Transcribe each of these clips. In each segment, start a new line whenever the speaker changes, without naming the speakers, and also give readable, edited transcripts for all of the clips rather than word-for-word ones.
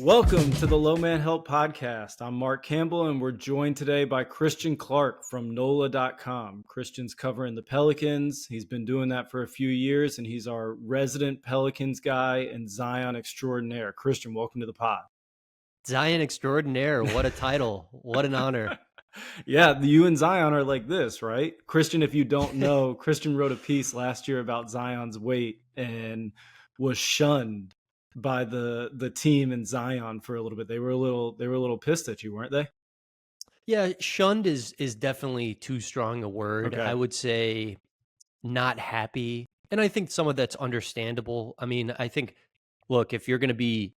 Welcome to the Low Man Help Podcast. I'm Marc Campbell, and we're joined today by Christian Clark from NOLA.com. Christian's covering the Pelicans. He's been doing that for a few years, and he's our resident Pelicans guy and Zion extraordinaire. Christian, welcome to the pod.
Zion extraordinaire. What a title. What an honor.
Yeah, you and Zion are like this, right? Christian, if you don't know, Christian wrote a piece last year about Zion's weight and was shunned by the team and Zion for a little bit. They were a little pissed at you, weren't they?
Yeah, shunned is definitely too strong a word.
Okay.
I would say not happy. And I think some of that's understandable. I mean, I think, look, if you're going to be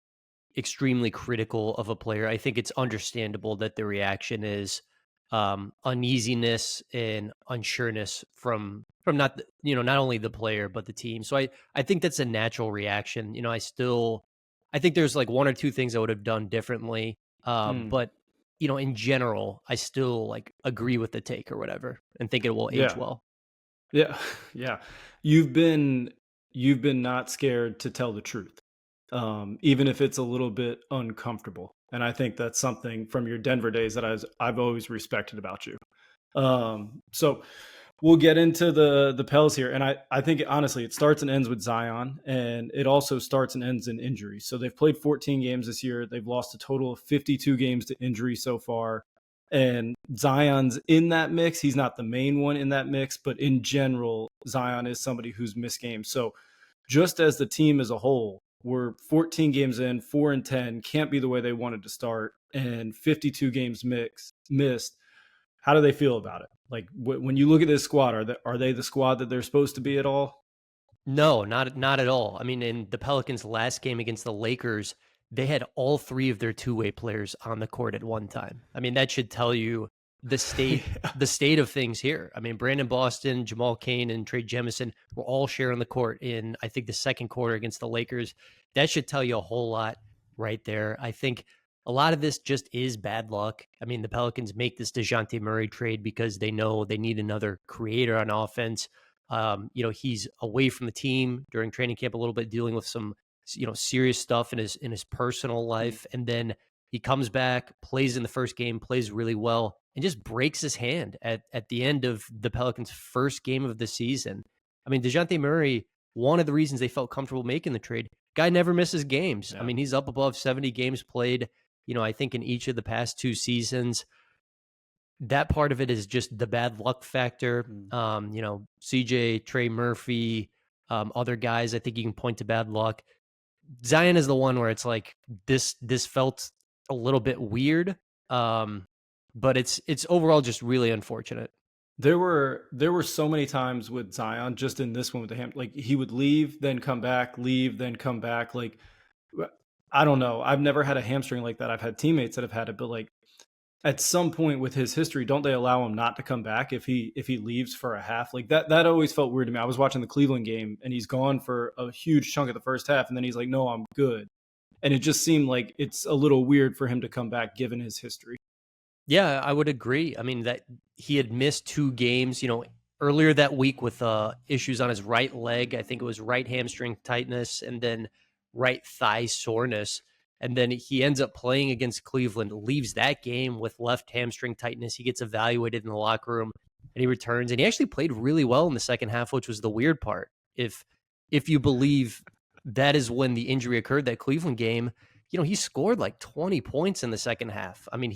extremely critical of a player, I think it's understandable that the reaction is uneasiness and unsureness from not only the player but the team. So I think that's a natural reaction. I think there's like one or two things I would have done differently. But in general, I still like agree with the take or whatever and think it will age well.
Yeah. You've been not scared to tell the truth, even if it's a little bit uncomfortable. And I think that's something from your Denver days that I've always respected about you. So we'll get into the Pels here. And I think, honestly, it starts and ends with Zion, and it also starts and ends in injury. So they've played 14 games this year. They've lost a total of 52 games to injury so far. And Zion's in that mix. He's not the main one in that mix, but in general, Zion is somebody who's missed games. So just as the team as a whole, we're 14 games in, 4-10, can't be the way they wanted to start, and 52 games missed. How do they feel about it? Like when you look at this squad, are they the squad that they're supposed to be at all?
No, not at all. I mean, in the Pelicans' last game against the Lakers, they had all three of their two-way players on the court at one time. I mean, that should tell you the state of things here. I mean, Brandon Boston, Jamal Cain, and Trey Jemison were all sharing the court in, I think, the second quarter against the Lakers. That should tell you a whole lot right there. I think a lot of this just is bad luck. I mean, the Pelicans make this DeJounte Murray trade because they know they need another creator on offense. He's away from the team during training camp a little bit, dealing with some serious stuff in his personal life, and then he comes back, plays in the first game, plays really well, and just breaks his hand at the end of the Pelicans' first game of the season. I mean, DeJounte Murray, one of the reasons they felt comfortable making the trade, guy never misses games. Yeah. I mean, he's up above 70 games played, I think in each of the past two seasons. That part of it is just the bad luck factor. CJ, Trey Murphy, other guys, I think you can point to bad luck. Zion is the one where it's like this felt a little bit weird, but it's overall just really unfortunate.
There were so many times with Zion, just in this one with the ham, like he would leave, then come back, leave, then come back. Like, I don't know. I've never had a hamstring like that. I've had teammates that have had it, but like at some point with his history, don't they allow him not to come back if he leaves for a half? Like that always felt weird to me. I was watching the Cleveland game and he's gone for a huge chunk of the first half, and then he's like, "No, I'm good." And it just seemed like it's a little weird for him to come back given his history.
Yeah, I would agree. I mean, that he had missed 2 games, earlier that week with issues on his right leg. I think it was right hamstring tightness and then right thigh soreness. And then he ends up playing against Cleveland, leaves that game with left hamstring tightness. He gets evaluated in the locker room and he returns. And he actually played really well in the second half, which was the weird part. If you believe that is when the injury occurred, that Cleveland game, he scored like 20 points in the second half. I mean,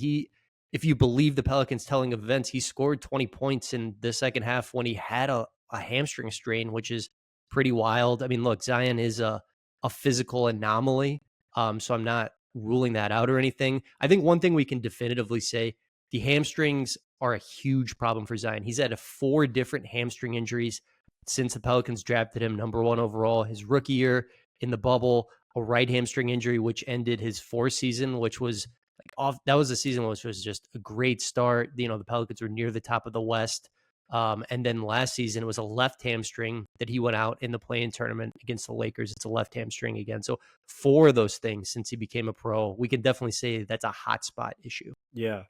if you believe the Pelicans telling of events, he scored 20 points in the second half when he had a hamstring strain, which is pretty wild. I mean, look, Zion is a physical anomaly. So I'm not ruling that out or anything. I think one thing we can definitively say, the hamstrings are a huge problem for Zion. He's had 4 different hamstring injuries since the Pelicans drafted him number 1 overall. His rookie year in the bubble, a right hamstring injury, which ended his 4th season, which was that was a season which was just a great start. The Pelicans were near the top of the West. And then last season, it was a left hamstring that he went out in the play-in tournament against the Lakers. It's a left hamstring again. So 4 of those things since he became a pro, we can definitely say that's a hotspot issue.
Yeah,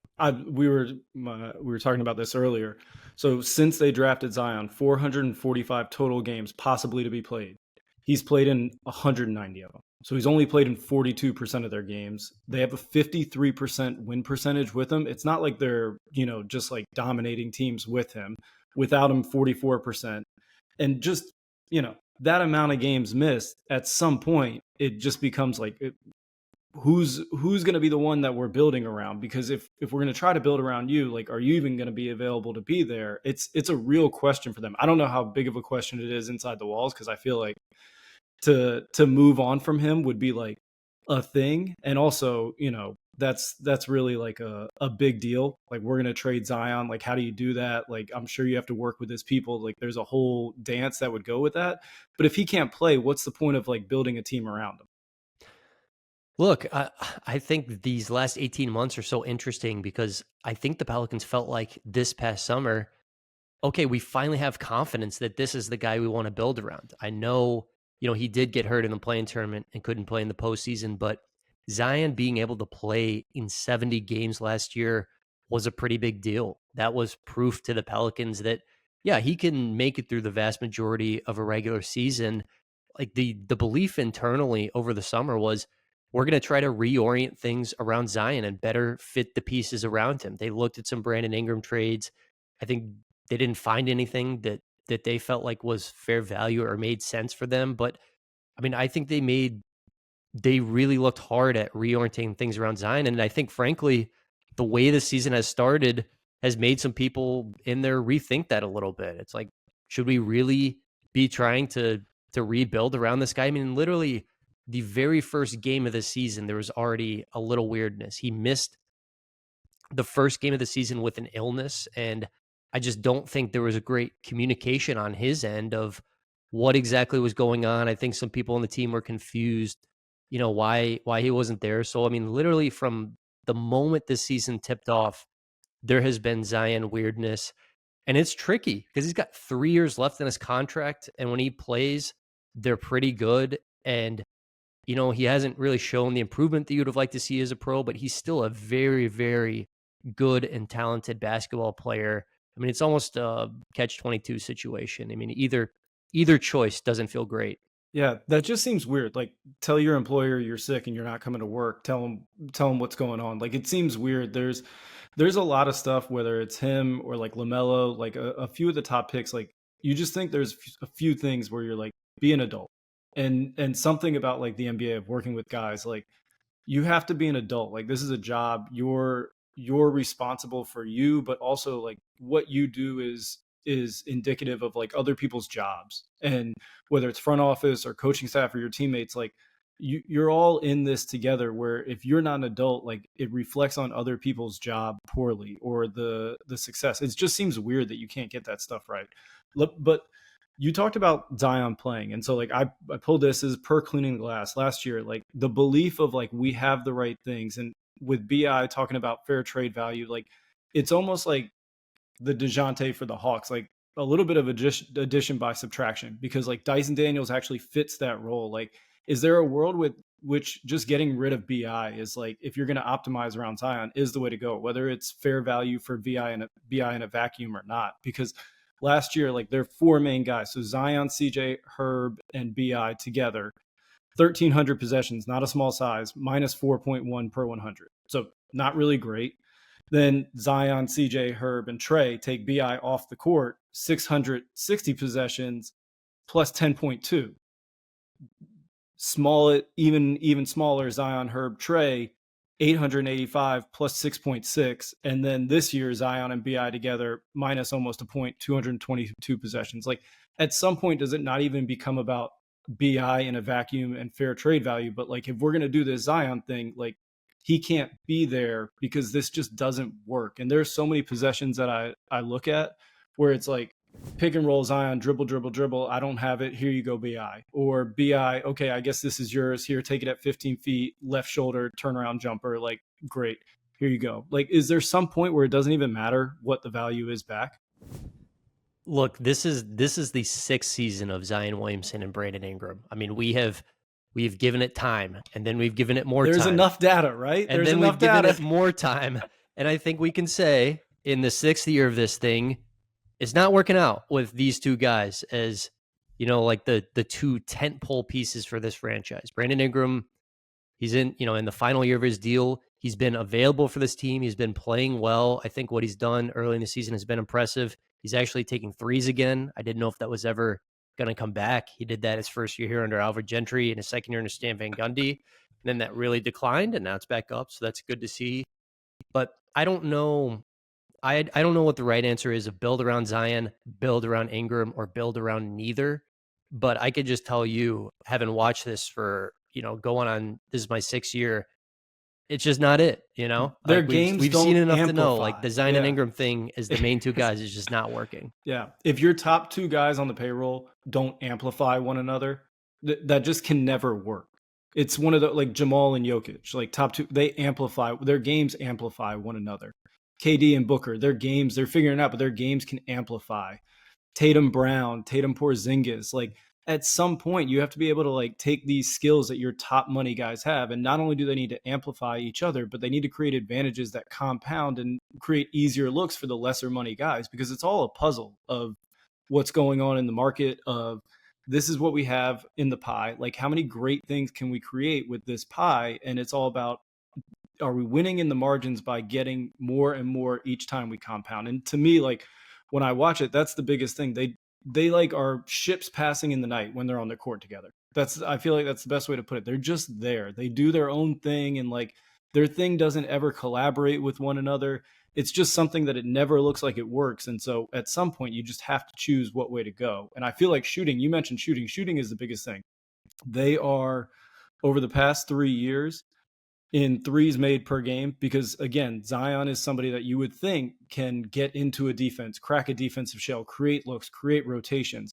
we were talking about this earlier. So since they drafted Zion, 445 total games possibly to be played. He's played in 190 of them. So he's only played in 42% of their games. They have a 53% win percentage with him. It's not like they're, just like dominating teams with him. Without him, 44%. And just, that amount of games missed, at some point, it just becomes like, who's going to be the one that we're building around? Because if we're going to try to build around you, like, are you even going to be available to be there? It's a real question for them. I don't know how big of a question it is inside the walls, because I feel like to move on from him would be like a thing. And also, that's really like a big deal. Like, we're going to trade Zion. Like, how do you do that? Like, I'm sure you have to work with his people. Like, there's a whole dance that would go with that. But if he can't play, what's the point of like building a team around him?
Look, I think these last 18 months are so interesting because I think the Pelicans felt like this past summer, okay, we finally have confidence that this is the guy we want to build around. I know, he did get hurt in the playing tournament and couldn't play in the postseason, but Zion being able to play in 70 games last year was a pretty big deal. That was proof to the Pelicans that, yeah, he can make it through the vast majority of a regular season. Like the belief internally over the summer was, we're going to try to reorient things around Zion and better fit the pieces around him. They looked at some Brandon Ingram trades. I think they didn't find anything that they felt like was fair value or made sense for them. But I mean, I think they really looked hard at reorienting things around Zion. And I think, frankly, the way the season has started has made some people in there rethink that a little bit. It's like, should we really be trying to rebuild around this guy? I mean, literally, the very first game of the season, there was already a little weirdness. He missed the first game of the season with an illness, and I just don't think there was a great communication on his end of what exactly was going on. I think some people on the team were confused, why he wasn't there. So, I mean, literally from the moment this season tipped off, there has been Zion weirdness, and it's tricky because he's got 3 years left in his contract, and when he plays, they're pretty good. And he hasn't really shown the improvement that you'd have liked to see as a pro, but he's still a very, very good and talented basketball player. I mean, it's almost a catch-22 situation. I mean, either choice doesn't feel great.
Yeah, that just seems weird. Like, tell your employer you're sick and you're not coming to work. Tell them what's going on. Like, it seems weird. There's a lot of stuff, whether it's him or like LaMelo, like a few of the top picks. Like, you just think there's a few things where you're like, be an adult. And something about like the NBA of working with guys, like, you have to be an adult. Like, this is a job. You're responsible for you, but also like what you do is indicative of like other people's jobs. And whether it's front office or coaching staff or your teammates, like, you're all in this together, where if you're not an adult, like, it reflects on other people's job poorly, or the success. It just seems weird that you can't get that stuff right. But you talked about Zion playing. And so like I pulled this as per Cleaning the Glass last year, like the belief of like, we have the right things. And with BI talking about fair trade value, like, it's almost like the DeJounte for the Hawks, like a little bit of addition by subtraction, because like Dyson Daniels actually fits that role. Like, is there a world with which just getting rid of BI is like, if you're going to optimize around Zion, is the way to go, whether it's fair value for BI in a vacuum or not? Because last year, like, they're four main guys. So Zion, CJ, Herb, and BI together, 1,300 possessions, not a small size, minus 4.1 per 100. So not really great. Then Zion, CJ, Herb, and Trey take BI off the court, 660 possessions, plus 10.2. Even smaller, Zion, Herb, Trey, 885 plus 6.6. And then this year, Zion and BI together, minus almost a point, 222 possessions. Like, at some point, does it not even become about BI in a vacuum and fair trade value? But like, if we're going to do this Zion thing, like, he can't be there because this just doesn't work. And there's so many possessions that I look at where it's like, pick and roll Zion, dribble, dribble, dribble. I don't have it. Here you go, BI. Or BI, okay, I guess this is yours. Here, take it at 15 feet, left shoulder, turnaround jumper. Like, great. Here you go. Like, is there some point where it doesn't even matter what the value is back?
Look, this is the sixth season of Zion Williamson and Brandon Ingram. I mean, we've given it time, and then we've given it more time.
There's enough data, right?
And then we've given it more time. And I think we can say in the sixth year of this thing, it's not working out with these two guys as, like the two tentpole pieces for this franchise. Brandon Ingram, he's in the final year of his deal. He's been available for this team. He's been playing well. I think what he's done early in the season has been impressive. He's actually taking threes again. I didn't know if that was ever going to come back. He did that his first year here under Alfred Gentry and his second year under Stan Van Gundy. And then that really declined, and now it's back up. So that's good to see. But I don't know. I don't know what the right answer is of build around Zion, build around Ingram, or build around neither. But I could just tell you, having watched this for, going on, this is my 6th year, it's just not it,
Their
Like
games
we've
don't
seen enough to know,
amplify.
like the Zion and Ingram thing as the main two guys is just not working.
Yeah. If your top 2 guys on the payroll don't amplify one another, that just can never work. It's one of the, like Jamal and Jokic, like top 2, they amplify, their games amplify one another. KD and Booker, their games, they're figuring it out, but their games can amplify. Tatum Brown, Tatum Porzingis, like at some point you have to be able to like take these skills that your top money guys have, and not only do they need to amplify each other, but they need to create advantages that compound and create easier looks for the lesser money guys, because it's all a puzzle of what's going on in the market, of this is what we have in the pie, like how many great things can we create with this pie, and it's all about, are we winning in the margins by getting more and more each time we compound? And to me, like when I watch it, that's the biggest thing. They like are ships passing in the night when they're on the court together. I feel like that's the best way to put it. They're just there. They do their own thing, and like their thing doesn't ever collaborate with one another. It's just something that it never looks like it works. And so at some point you just have to choose what way to go. And I feel like shooting, you mentioned shooting. Shooting is the biggest thing. They are, over the past 3 years, in threes made per game, because again, Zion is somebody that you would think can get into a defense, crack a defensive shell, create looks, create rotations.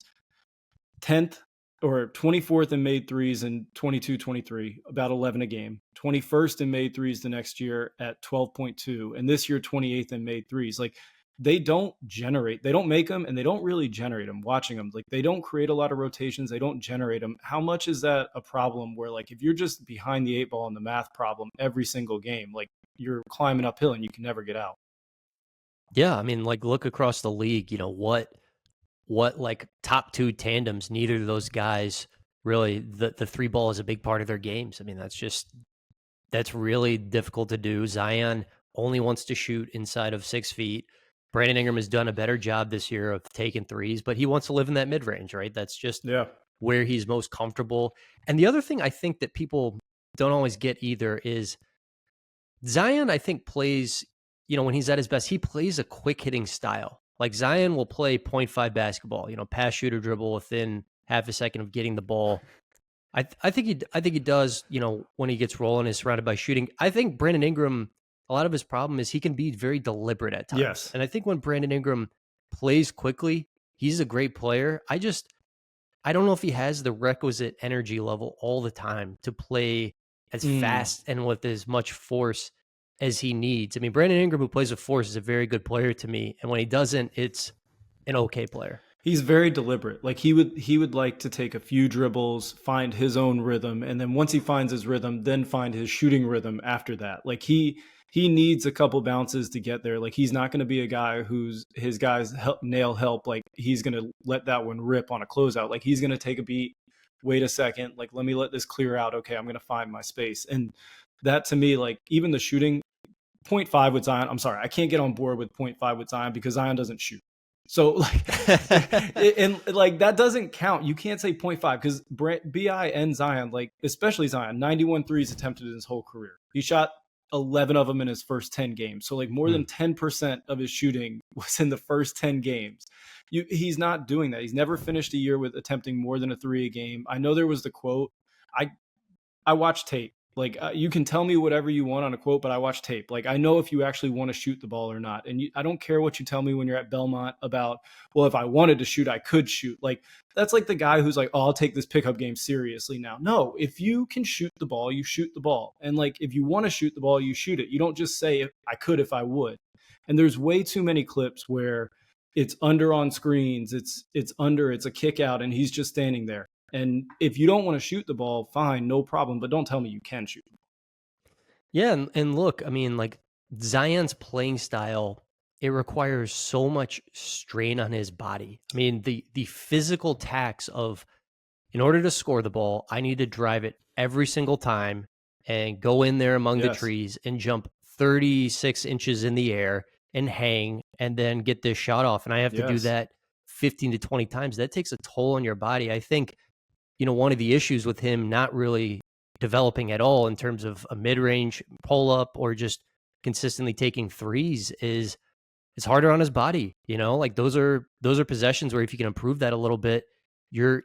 10th or 24th in made threes in 22-23, about 11 a game. 21st in made threes the next year at 12.2, and this year 28th in made threes. Like they don't make them, and they don't really generate them. Watching them, like they don't create a lot of rotations, they don't generate them. How much is that a problem, where like if you're just behind the 8 ball in the math problem every single game, like you're climbing uphill and you can never get out?
Yeah, I mean, like look across the league, what like top 2 tandems, neither of those guys really, the 3 ball is a big part of their games. I mean, that's really difficult to do. Zion only wants to shoot inside of 6 feet. Brandon Ingram has done a better job this year of taking threes, but he wants to live in that mid-range, right? That's just where he's most comfortable. And the other thing I think that people don't always get either is Zion, I think, plays, when he's at his best, he plays a quick hitting style. Like Zion will play 0.5 basketball, pass, shoot, or dribble within half a second of getting the ball. I think he does, when he gets rolling, is surrounded by shooting. I think Brandon Ingram, a lot of his problem is he can be very deliberate at times.
Yes.
And I think when Brandon Ingram plays quickly, he's a great player. I don't know if he has the requisite energy level all the time to play as fast and with as much force as he needs. I mean, Brandon Ingram, who plays with force, is a very good player to me. And when he doesn't, it's an okay player.
He's very deliberate. Like he would like to take a few dribbles, find his own rhythm, and then once he finds his rhythm, then find his shooting rhythm after that. Like he needs a couple bounces to get there. Like he's not going to be a guy who's his guys nail help. Like he's going to let that one rip on a closeout. Like he's going to take a beat, wait a second, like let me let this clear out. Okay, I'm going to find my space. And that to me, like even the shooting, 0.5 with Zion. I'm sorry, I can't get on board with 0.5 with Zion because Zion doesn't shoot. So like, and like that doesn't count. You can't say 0.5 because BI and Zion, like especially Zion, 91 threes attempted in his whole career. He shot 11 of them in his first 10 games. So like more than 10% of his shooting was in the first 10 games. He's not doing that. He's never finished a year with attempting more than a 3 a game. I know there was the quote. I watch tape. Like you can tell me whatever you want on a quote, but I watch tape. Like I know if you actually want to shoot the ball or not. And I don't care what you tell me when you're at Belmont about, well, if I wanted to shoot, I could shoot. Like that's like the guy who's like, oh, I'll take this pickup game seriously now. No, if you can shoot the ball, you shoot the ball. And like if you want to shoot the ball, you shoot it. You don't just say I could if I would. And there's way too many clips where it's under on screens, it's a kick out, and he's just standing there. And if you don't want to shoot the ball, fine, no problem. But don't tell me you can shoot.
Yeah, and look, I mean, like Zion's playing style it requires so much strain on his body. I mean, the physical tax of, in order to score the ball, I need to drive it every single time and go in there among the
Yes.
trees and jump 36 inches in the air and hang and then get this shot off. And I have to do
Yes.
that 15 to 20 times. That takes a toll on your body. I think, one of the issues with him not really developing at all in terms of a mid-range pull-up or just consistently taking threes is it's harder on his body. Like those are possessions where if you can improve that a little bit, you're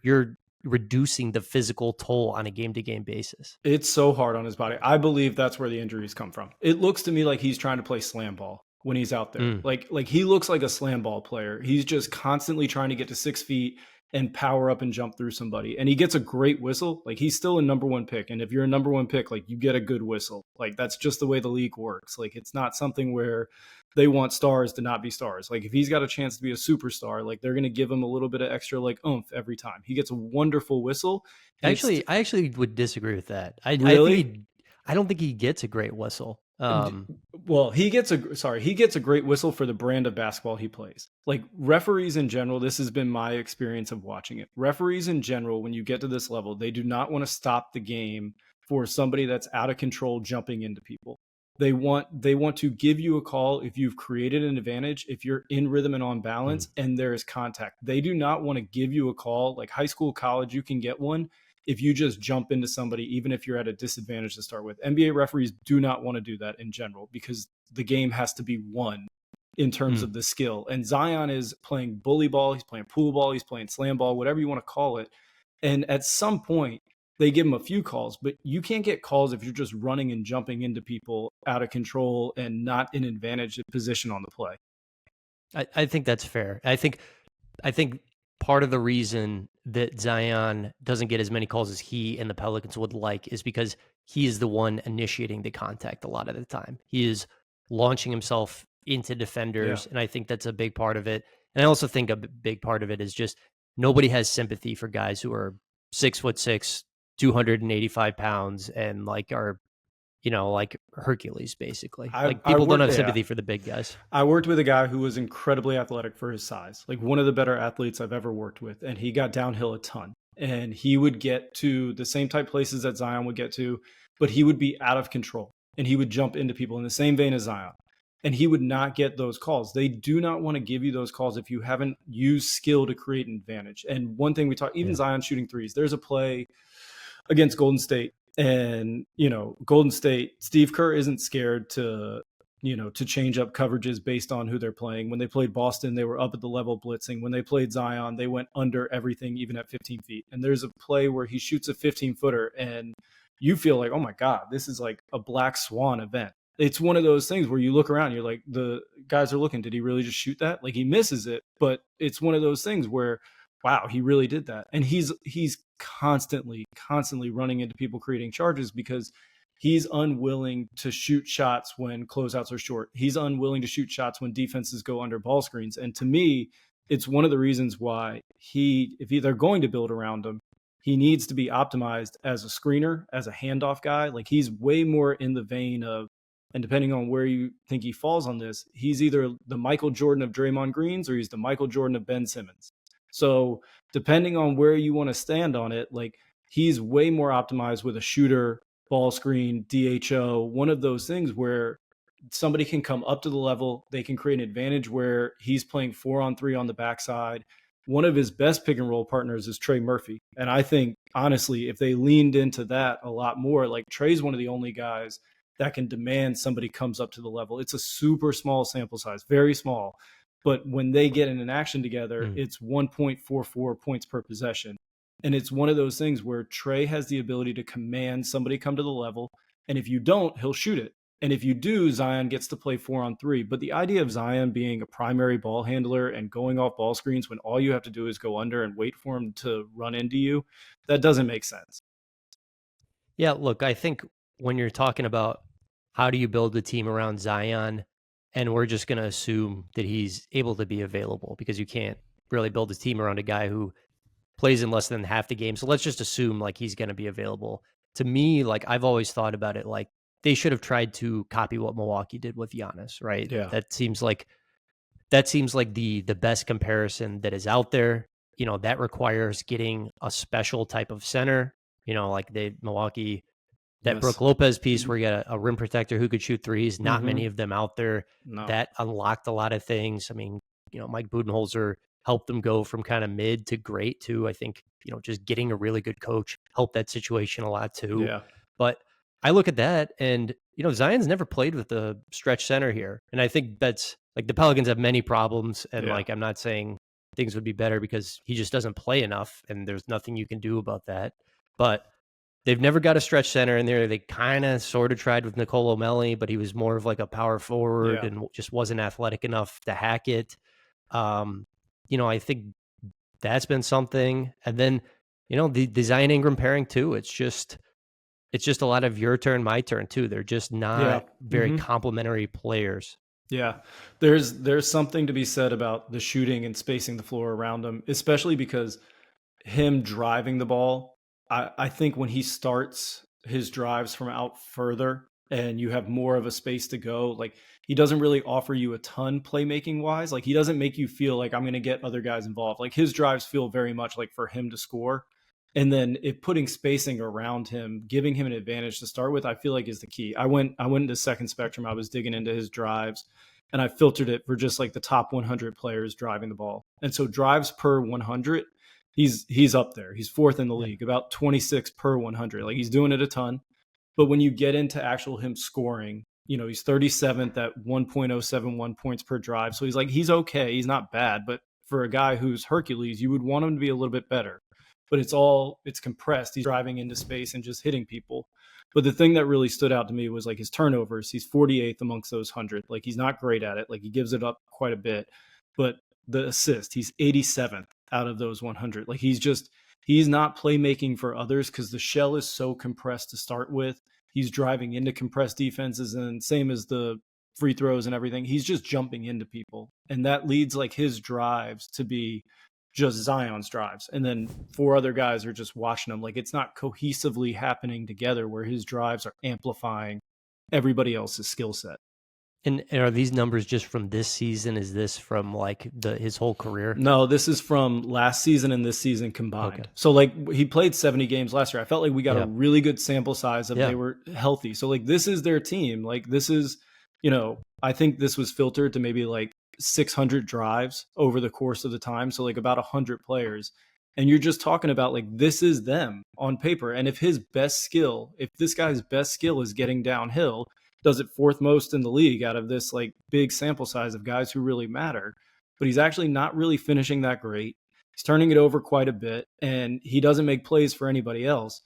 reducing the physical toll on a game-to-game basis.
It's so hard on his body. I believe that's where the injuries come from. It looks to me like he's trying to play slam ball when he's out there.
Mm.
Like he looks like a slam ball player. He's just constantly trying to get to 6 feet and power up and jump through somebody. And he gets a great whistle. Like he's still a number one pick. And if you're a number one pick, like you get a good whistle. Like that's just the way the league works. Like it's not something where they want stars to not be stars. Like if he's got a chance to be a superstar, like they're going to give him a little bit of extra like oomph every time. He gets a wonderful whistle. And
I actually would disagree with that.
really,
I don't think he gets a great whistle.
well, he gets a great whistle for the brand of basketball he plays. Like referees in general, this has been my experience of watching it. Referees in general, when you get to this level, they do not want to stop the game for somebody that's out of control jumping into people. They want to give you a call if you've created an advantage, if you're in rhythm and on balance and there is contact. They do not want to give you a call like high school, college, you can get one if you just jump into somebody, even if you're at a disadvantage to start with. NBA referees do not want to do that in general because the game has to be won in terms of the skill. And Zion is playing bully ball, he's playing pool ball, he's playing slam ball, whatever you want to call it. And at some point, they give him a few calls, but you can't get calls if you're just running and jumping into people out of control and not in advantage position on the play.
I think that's fair. I think part of the reason that Zion doesn't get as many calls as he and the Pelicans would like is because he is the one initiating the contact a lot of the time. He is launching himself into defenders, and I think that's a big part of it. And I also think a big part of it is just nobody has sympathy for guys who are 6'6", 285 pounds, and like are like Hercules, basically. Like people don't have sympathy for the big guys.
I worked with a guy who was incredibly athletic for his size, like one of the better athletes I've ever worked with. And he got downhill a ton. And he would get to the same type places that Zion would get to, but he would be out of control. And he would jump into people in the same vein as Zion. And he would not get those calls. They do not want to give you those calls if you haven't used skill to create an advantage. And one thing we talk, even Zion shooting threes, there's a play against Golden State. And, Golden State, Steve Kerr isn't scared to change up coverages based on who they're playing. When they played Boston, they were up at the level blitzing. When they played Zion, they went under everything, even at 15 feet. And there's a play where he shoots a 15-footer and you feel like, oh my God, this is like a black swan event. It's one of those things where you look around, you're like, the guys are looking, did he really just shoot that? Like he misses it, but it's one of those things where, wow, he really did that. And he's constantly running into people creating charges because he's unwilling to shoot shots when closeouts are short. He's unwilling to shoot shots when defenses go under ball screens. And to me, it's one of the reasons why if they're going to build around him, he needs to be optimized as a screener, as a handoff guy. Like he's way more in the vein of, and depending on where you think he falls on this, he's either the Michael Jordan of Draymond Greens or he's the Michael Jordan of Ben Simmons. So depending on where you want to stand on it, like he's way more optimized with a shooter, ball screen, DHO, one of those things where somebody can come up to the level, they can create an advantage where he's playing 4-on-3 on the backside. One of his best pick and roll partners is Trey Murphy. And I think, honestly, if they leaned into that a lot more, like Trey's one of the only guys that can demand somebody comes up to the level. It's a super small sample size, very small. But when they get in an action together, it's 1.44 points per possession. And it's one of those things where Trey has the ability to command somebody come to the level. And if you don't, he'll shoot it. And if you do, Zion gets to play 4-on-3. But the idea of Zion being a primary ball handler and going off ball screens when all you have to do is go under and wait for him to run into you, that doesn't make sense.
Yeah, look, I think when you're talking about how do you build a team around Zion, and we're just going to assume that he's able to be available because you can't really build a team around a guy who plays in less than half the game. So let's just assume like he's going to be available. To me, like I've always thought about it, like they should have tried to copy what Milwaukee did with Giannis, right?
Yeah.
That seems like that seems like the best comparison that is out there. That requires getting a special type of center, like Milwaukee, that
Yes.
Brook Lopez piece where you got a rim protector who could shoot threes, not many
Mhm.
of them out there.
No.
That unlocked a lot of things. I mean, Mike Budenholzer helped them go from kind of mid to great too. I think, just getting a really good coach helped that situation a lot too.
Yeah.
But I look at that and, Zion's never played with a stretch center here. And I think that's like the Pelicans have many problems. And
Yeah.
like, I'm not saying things would be better because he just doesn't play enough and there's nothing you can do about that. But they've never got a stretch center in there. They kind of sort of tried with Nicolo O'Malley, but he was more of like a power forward
Yeah.
and just wasn't athletic enough to hack it. Um, I think that's been something. And then, the Zion Ingram pairing too. It's just a lot of your turn, my turn too. They're just
Yeah.
not very
Mhm.
complementary players.
Yeah. There's something to be said about the shooting and spacing the floor around him, especially because him driving the ball, I think when he starts his drives from out further and you have more of a space to go, like he doesn't really offer you a ton playmaking wise. Like he doesn't make you feel like I'm going to get other guys involved. Like his drives feel very much like for him to score. And then if putting spacing around him, giving him an advantage to start with, I feel like is the key. I went into second spectrum. I was digging into his drives and I filtered it for just like the top 100 players driving the ball. And so drives per 100, he's up there. He's fourth in the
Yeah.
league, about 26 per 100. Like he's doing it a ton. But when you get into actual him scoring, he's 37th at 1.071 points per drive. So he's okay. He's not bad, but for a guy who's Hercules, you would want him to be a little bit better. But it's compressed. He's driving into space and just hitting people. But the thing that really stood out to me was like his turnovers. He's 48th amongst those 100. Like he's not great at it. Like he gives it up quite a bit. But the assist, he's 87th out of those 100. Like he's not playmaking for others because the shell is so compressed to start with. He's driving into compressed defenses, and same as the free throws and everything. He's just jumping into people, and that leads like his drives to be just Zion's drives, and then four other guys are just watching him. Like it's not cohesively happening together where his drives are amplifying everybody else's skill set.
And are these numbers just from this season? Is this from like his whole career?
No, this is from last season and this season combined.
Okay.
So like he played 70 games last year. I felt like we got a really good sample size of they were healthy. So like this is their team. Like this is, I think this was filtered to maybe like 600 drives over the course of the time. So like about 100 players. And you're just talking about like this is them on paper. And if this guy's best skill is getting downhill, does it fourth most in the league out of this like big sample size of guys who really matter, but he's actually not really finishing that great. He's turning it over quite a bit and he doesn't make plays for anybody else.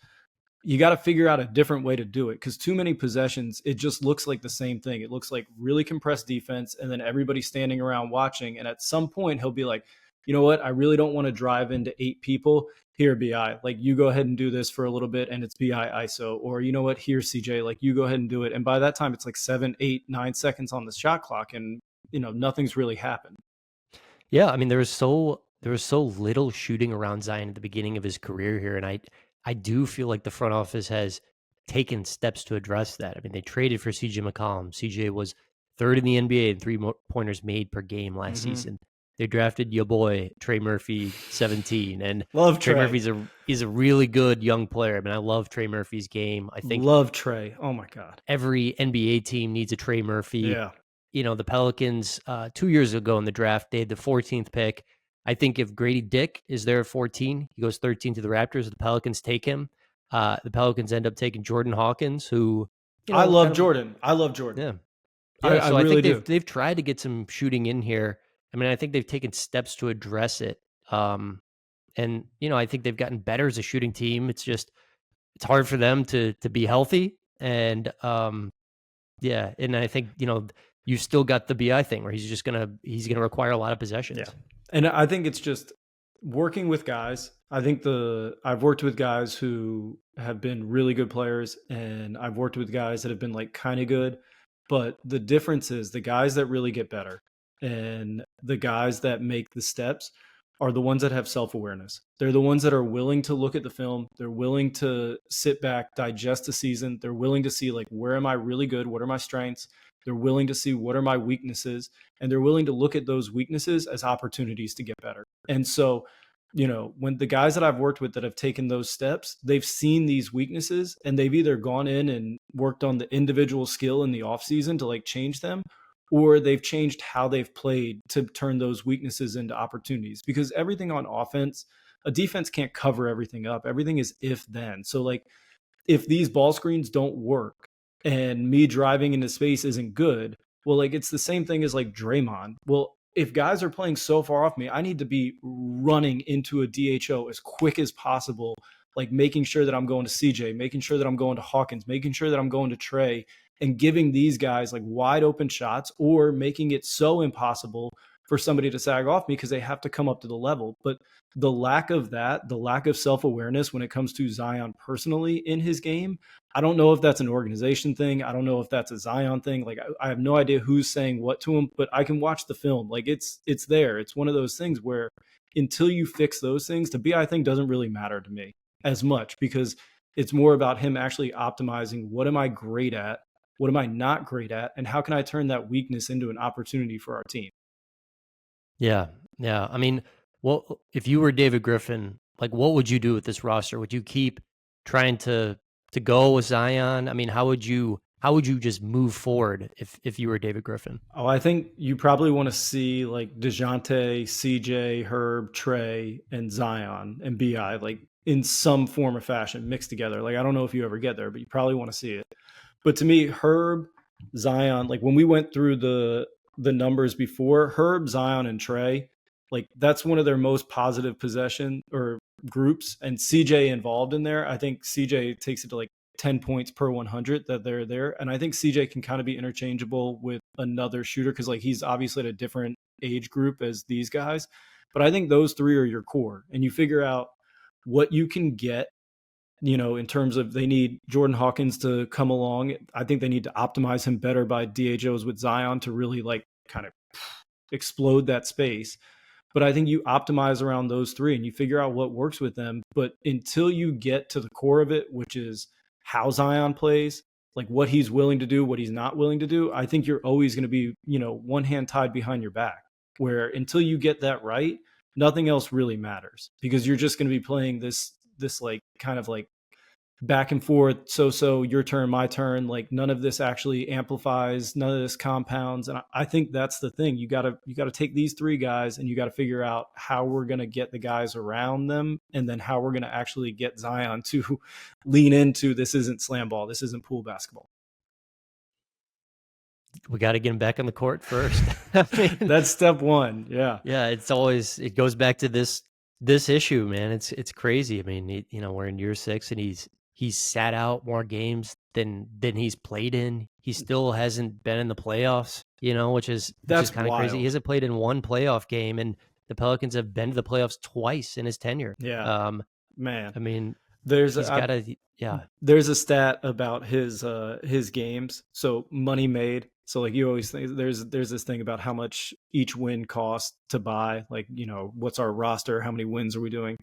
You got to figure out a different way to do it because too many possessions, it just looks like the same thing. It looks like really compressed defense and then everybody's standing around watching. And at some point he'll be like, you know what? I really don't want to drive into 8 people. Here, BI, like you go ahead and do this for a little bit and it's BI ISO. Or you know what? Here, CJ, like you go ahead and do it. And by that time, it's like 7, 8, 9 seconds on the shot clock and, nothing's really happened.
Yeah, I mean there was so little shooting around Zion at the beginning of his career here, and I do feel like the front office has taken steps to address that. I mean, they traded for CJ McCollum. CJ was third in the NBA in three-pointers made per game last season. They drafted your boy Trey Murphy, 17, and
Love
Trey
Trey.
Murphy's a really good young player. I mean, I love Trey Murphy's game. I think
love Trey. Oh my God.
every NBA team needs a Trey Murphy.
Yeah.
The Pelicans 2 years ago in the draft, they had the 14th pick. I think if Grady Dick is there at 14, he goes 13 to the Raptors. The Pelicans take him. The Pelicans end up taking Jordan Hawkins, who
I love Jordan. I love Jordan.
Yeah,
I
so I
really
think they've tried to get some shooting in here. I mean, I think they've taken steps to address it. And I think they've gotten better as a shooting team. It's hard for them to be healthy. And and I think you still got the BI thing where he's gonna require a lot of possessions.
Yeah. And I think it's just working with guys. I think I've worked with guys who have been really good players and I've worked with guys that have been like kind of good, but the difference is the guys that really get better and the guys that make the steps are the ones that have self-awareness. They're the ones that are willing to look at the film. They're willing to sit back, digest the season. They're willing to see like, where am I really good? What are my strengths? They're willing to see what are my weaknesses, and they're willing to look at those weaknesses as opportunities to get better. And so, when the guys that I've worked with that have taken those steps, they've seen these weaknesses and they've either gone in and worked on the individual skill in the offseason to like change them, or they've changed how they've played to turn those weaknesses into opportunities. Because everything on offense, a defense can't cover everything up. Everything is if then. So like if these ball screens don't work and me driving into space isn't good, well, like it's the same thing as like Draymond. Well, if guys are playing so far off me, I need to be running into a DHO as quick as possible, like making sure that I'm going to CJ, making sure that I'm going to Hawkins, making sure that I'm going to Trey, and giving these guys like wide open shots, or making it so impossible for somebody to sag off me because they have to come up to the level. But the lack of that, the lack of self-awareness when it comes to Zion personally in his game, I don't know if that's an organization thing. I don't know if that's a Zion thing. Like I have no idea who's saying what to him, but I can watch the film. Like it's there. It's one of those things where until you fix those things, to be, I think, doesn't really matter to me as much, because it's more about him actually optimizing what am I great at, what am I not great at, and how can I turn that weakness into an opportunity for our team.
Yeah. Yeah. I mean, well, if you were David Griffin, like what would you do with this roster? Would you keep trying to go with Zion? I mean, how would you just move forward if you were David Griffin?
Oh, I think you probably want to see like DeJounte, CJ, Herb, Trey, and Zion and BI like in some form or fashion mixed together. Like I don't know if you ever get there, but you probably want to see it. But to me, Herb, Zion, like when we went through the numbers before, Herb, Zion, and Trey, like that's one of their most positive possession or groups, and CJ involved in there. I think CJ takes it to like 10 points per 100 that they're there. And I think CJ can kind of be interchangeable with another shooter because like he's obviously at a different age group as these guys. But I think those three are your core, and you figure out what you can get, in terms of they need Jordan Hawkins to come along. I think they need to optimize him better by DHOs with Zion to really like kind of explode that space. But I think you optimize around those three and you figure out what works with them. But until you get to the core of it, which is how Zion plays, like what he's willing to do, what he's not willing to do, I think you're always going to be, one hand tied behind your back, where until you get that right, nothing else really matters, because you're just going to be playing this like kind of like back and forth, so your turn, my turn, like none of this actually amplifies, none of this compounds. And I think that's the thing. You gotta take these three guys and you gotta figure out how we're gonna get the guys around them, and then how we're gonna actually get Zion to lean into this isn't slam ball, this isn't pool basketball.
We got to get him back on the court first. I mean,
that's step one. Yeah.
Yeah. It goes back to this issue, man. It's crazy. I mean, we're in year 6 and he's sat out more games than he's played in. He still hasn't been in the playoffs, which is kind of crazy. He hasn't played in one playoff game, and the Pelicans have been to the playoffs twice in his tenure.
Yeah. Man.
I mean,
there's
a
stat about his games. So money made. So like you always think there's this thing about how much each win costs to buy, like, what's our roster? How many wins are we doing?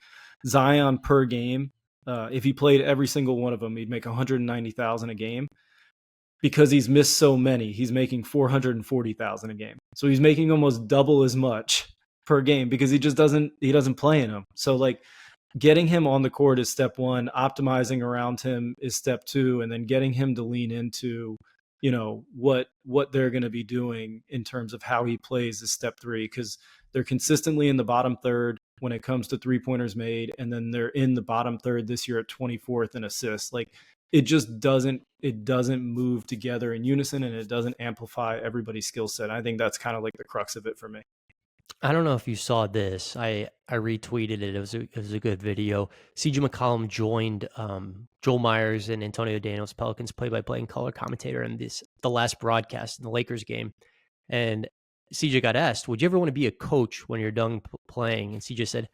Zion per game. If he played every single one of them, he'd make 190,000 a game. Because he's missed so many, he's making 440,000 a game. So he's making almost double as much per game because he doesn't play in them. So like getting him on the court is step one, optimizing around him is step two, and then getting him to lean into, what they're going to be doing in terms of how he plays is step three, because they're consistently in the bottom third when it comes to 3-pointers made, and then they're in the bottom third this year at 24th in assists. Like it just doesn't move together in unison, and it doesn't amplify everybody's skill set. I think that's kind of like the crux of it for me.
I don't know if you saw this. I retweeted it. It was a good video. CJ McCollum joined Joel Myers and Antonio Daniels, Pelicans play-by-play and color commentator, in the last broadcast in the Lakers game. And CJ got asked, "Would you ever want to be a coach when you're done playing?" And CJ said,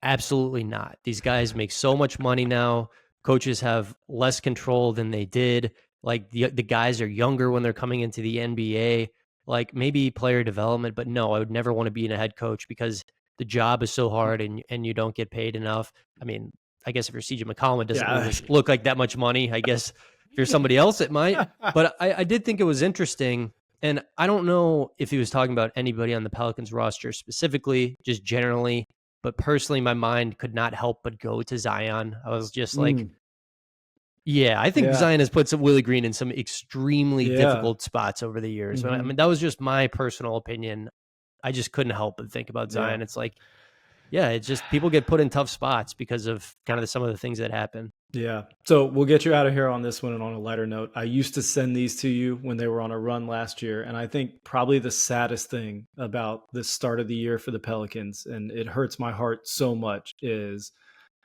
"Absolutely not. These guys make so much money now. Coaches have less control than they did. Like the guys are younger when they're coming into the NBA." Like maybe player development, but no, I would never want to be a head coach because the job is so hard and you don't get paid enough. I mean, I guess if you're CJ McCollum, it doesn't really look like that much money. I guess If you're somebody else, it might. But I did think it was interesting. And I don't know if he was talking about anybody on the Pelicans roster specifically, just generally. But personally, my mind could not help but go to Zion. I was just like, yeah, I think Zion has put some Willie Green in some extremely difficult spots over the years. I mean, that was just my personal opinion. I just couldn't help but think about Zion. Yeah. It's like, yeah, it's just people get put in tough spots because of kind of some of the things that happen.
Yeah. So we'll get you out of here on this one. And on a lighter note, I used to send these to you when they were on a run last year. And I think probably the saddest thing about the start of the year for the Pelicans, and it hurts my heart so much, is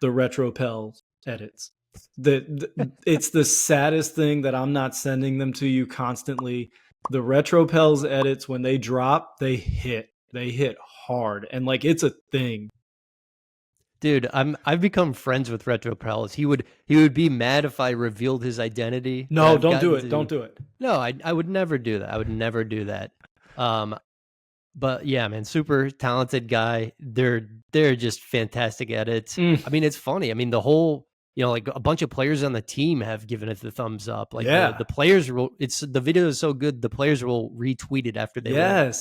the retro Pels edits. It's the saddest thing that I'm not sending them to you constantly. The retro Pels edits, when they drop, they hit hard. And like, it's a thing.
Dude, I've become friends with Retro Pels. He would be mad if I revealed his identity.
No, don't do it. Don't do it.
No, I would never do that. I would never do that. But yeah, man, super talented guy. They're just fantastic edits. I mean, it's funny. I mean, the whole, like a bunch of players on the team have given it the thumbs up. Like the players will. The video is so good. The players will retweet it after they win.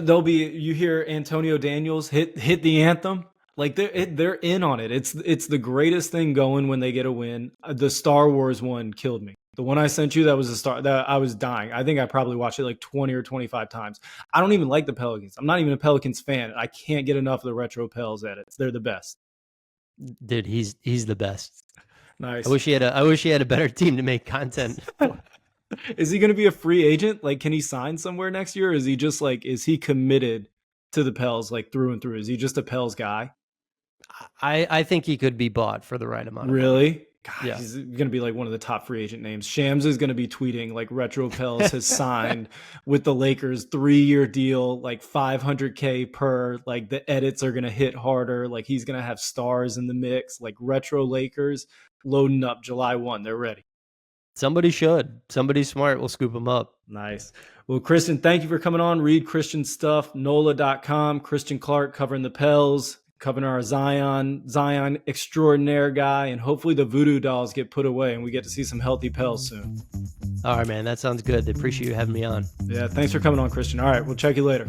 They'll be. You hear Antonio Daniels hit the anthem. Like they're in on it. It's the greatest thing going when they get a win. The Star Wars one killed me. The one I sent you, that was that I was dying. I think I probably watched it like 20 or 25 times. I don't even like the Pelicans. I'm not even a Pelicans fan. I can't get enough of the retro Pels edits. They're the best.
Dude, he's the best.
Nice.
I wish he had a better team to make content.
Is he going to be a free agent? Like, can he sign somewhere next year? Or is he just like, is he committed to the Pels like through and through? Is he just a Pels guy?
I think he could be bought for the right amount of
money. God, yeah. He's going to be like one of the top free agent names. Shams is going to be tweeting like Retro Pels has signed with the Lakers 3-year deal, like $500K per. Like the edits are going to hit harder. Like he's going to have stars in the mix. Like Retro Lakers loading up July 1. They're ready.
Somebody smart will scoop them up.
Nice. Well, Christian, thank you for coming on. Read Christian stuff, NOLA.com. Christian Clark covering the Pels, covering our Zion extraordinaire guy, and hopefully the voodoo dolls get put away and we get to see some healthy Pels soon.
All right, man. That sounds good. I appreciate you having me on.
Yeah, thanks for coming on, Christian. All right, we'll check you later.